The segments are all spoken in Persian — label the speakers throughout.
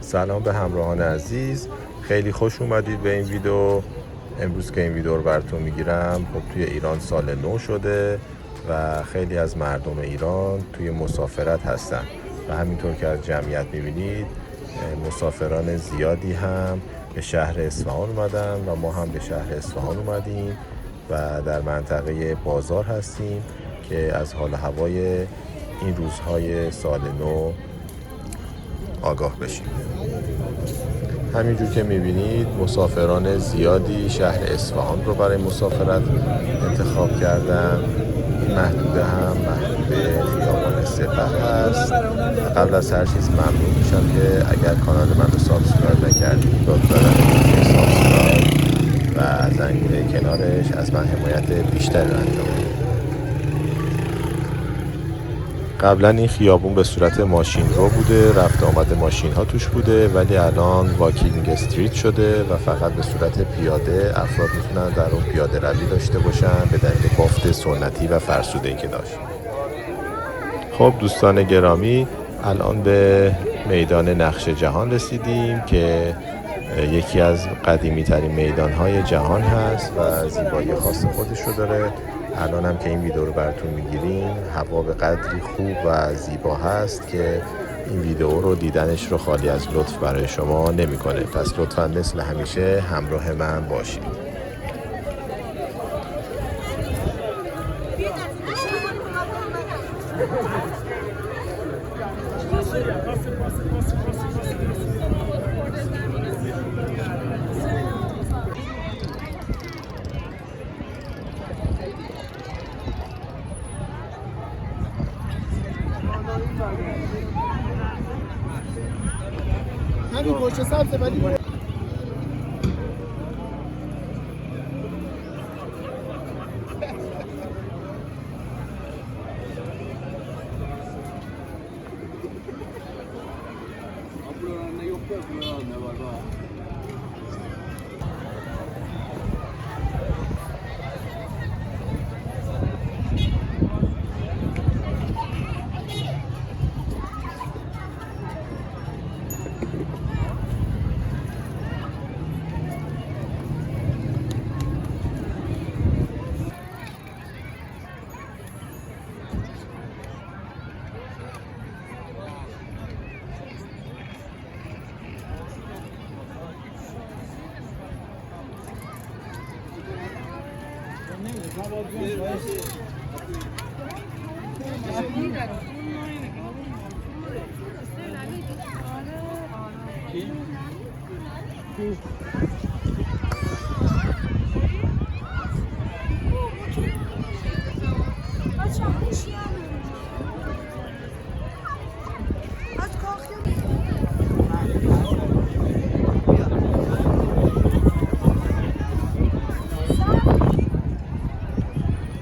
Speaker 1: سلام به همراهان عزیز، خیلی خوش اومدید به این ویدیو. امروز که این ویدیو رو براتون میگیرم، خب توی ایران سال نو شده و خیلی از مردم ایران توی مسافرت هستن و همینطور که از جمعیت میبینید مسافران زیادی هم به شهر اصفهان اومدن و ما هم به شهر اصفهان اومدیم و در منطقه بازار هستیم که از حال هوای این روزهای سال نو آگاه بشیم. همینجور که میبینید مسافران زیادی شهر اصفهان رو برای مسافرت انتخاب کردن. این محدوده هم محدوده خیابان سپه هست. قبل از هر چیز ممنون میشم که اگر کانال من رو سابسکرایب نکردید لطفاً سابسکرایب و زنگوله کنارش از من حمایت بیشتر رو انجام بدید. قبلا این خیابون به صورت ماشین رو بوده، رفت آمد ماشین ها توش بوده، ولی الان واکینگ استریت شده و فقط به صورت پیاده افراد میتونن در اون پیاده روی داشته باشن به دلیل بافت سنتی و فرسوده‌ای که داشت. خب دوستان گرامی، الان به میدان نقش جهان رسیدیم که یکی از قدیمی ترین میدان های جهان هست و زیبایی خاص خودش رو داره. الان هم که این ویدیو رو براتون میگیریم هوا به قدری خوب و زیبا هست که این ویدیو رو دیدنش رو خالی از لطف برای شما نمیکنه. پس لطفاً مثل همیشه همراه من باشید.
Speaker 2: همین گوشه سبزه ولی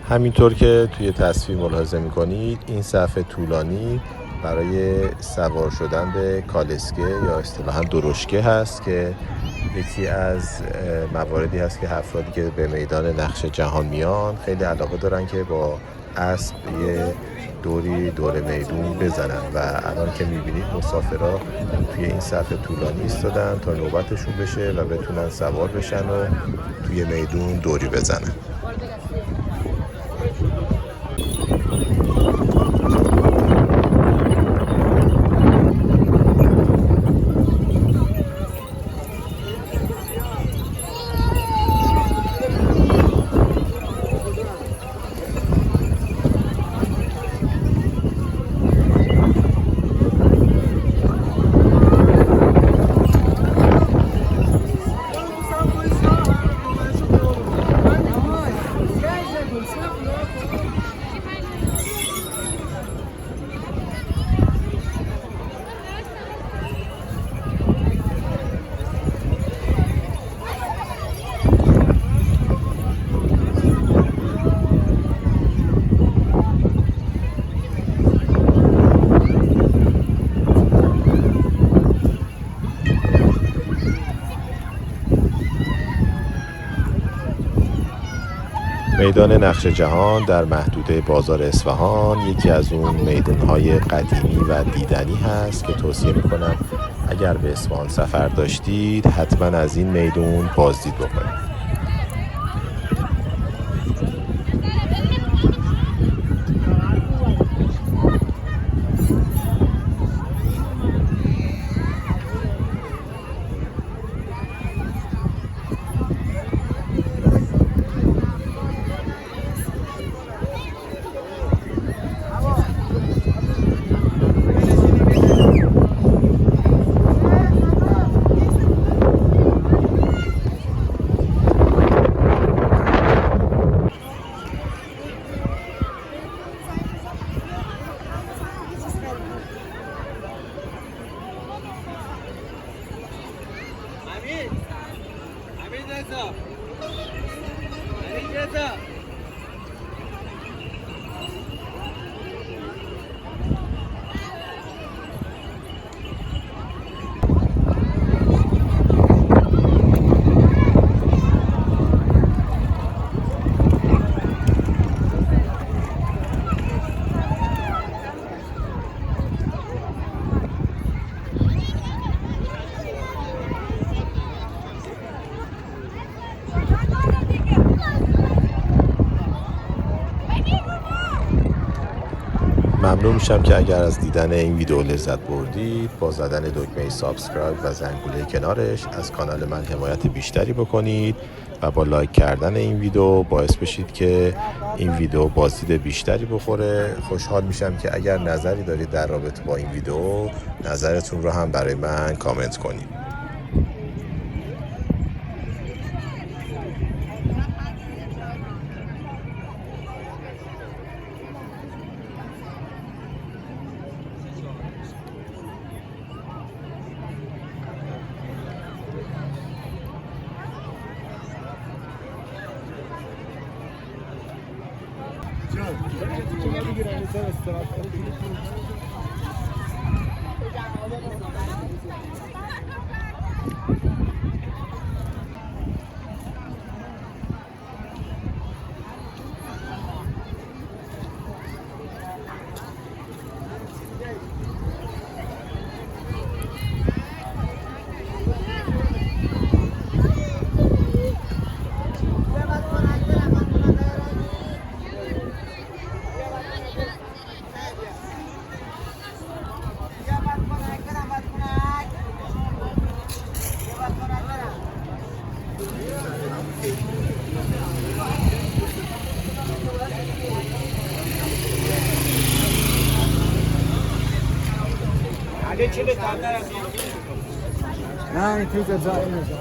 Speaker 1: همینطور که توی تصویر ملاحظه میکنید این صف طولانی برای سوار شدن به کالسکه یا اصطلاحاً درشکه هست که یکی از مواردی هست که افرادی که به میدان نقش جهان میان خیلی علاقه دارن که با اسب یه دوری دور میدون بزنن و الان که میبینید مسافرها توی این صف طولانی ایستادن تا نوبتشون بشه و بتونن سوار بشن و توی میدون دوری بزنن. میدان نقش جهان در محدوده بازار اصفهان یکی از اون میدان‌های قدیمی و دیدنی هست که توصیه میکنم اگر به اصفهان سفر داشتید حتما از این میدان بازدید بکنید. ممنون میشم که اگر از دیدن این ویدیو لذت بردید با زدن دکمه سابسکرایب و زنگوله کنارش از کانال من حمایت بیشتری بکنید و با لایک کردن این ویدیو باعث بشید که این ویدیو بازدید بیشتری بخوره. خوشحال میشم که اگر نظری دارید در رابطه با این ویدیو نظرتون رو هم برای من کامنت کنید.
Speaker 2: نه این توی جایی نیست.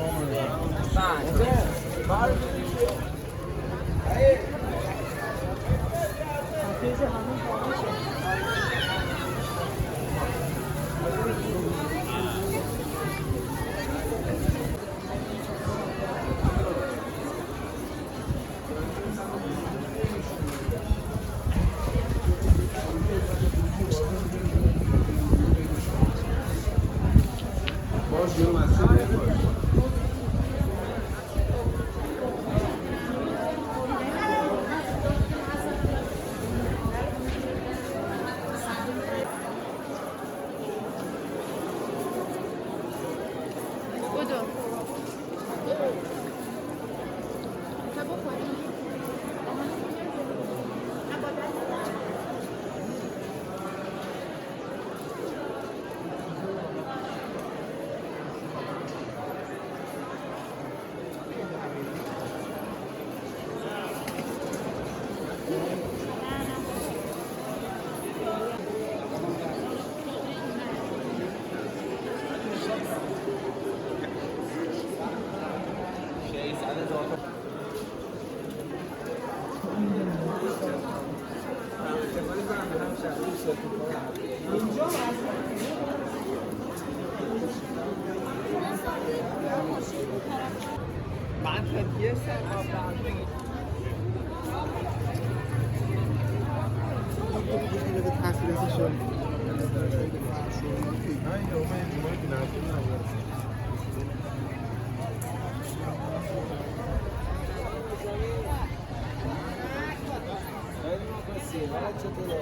Speaker 3: 500.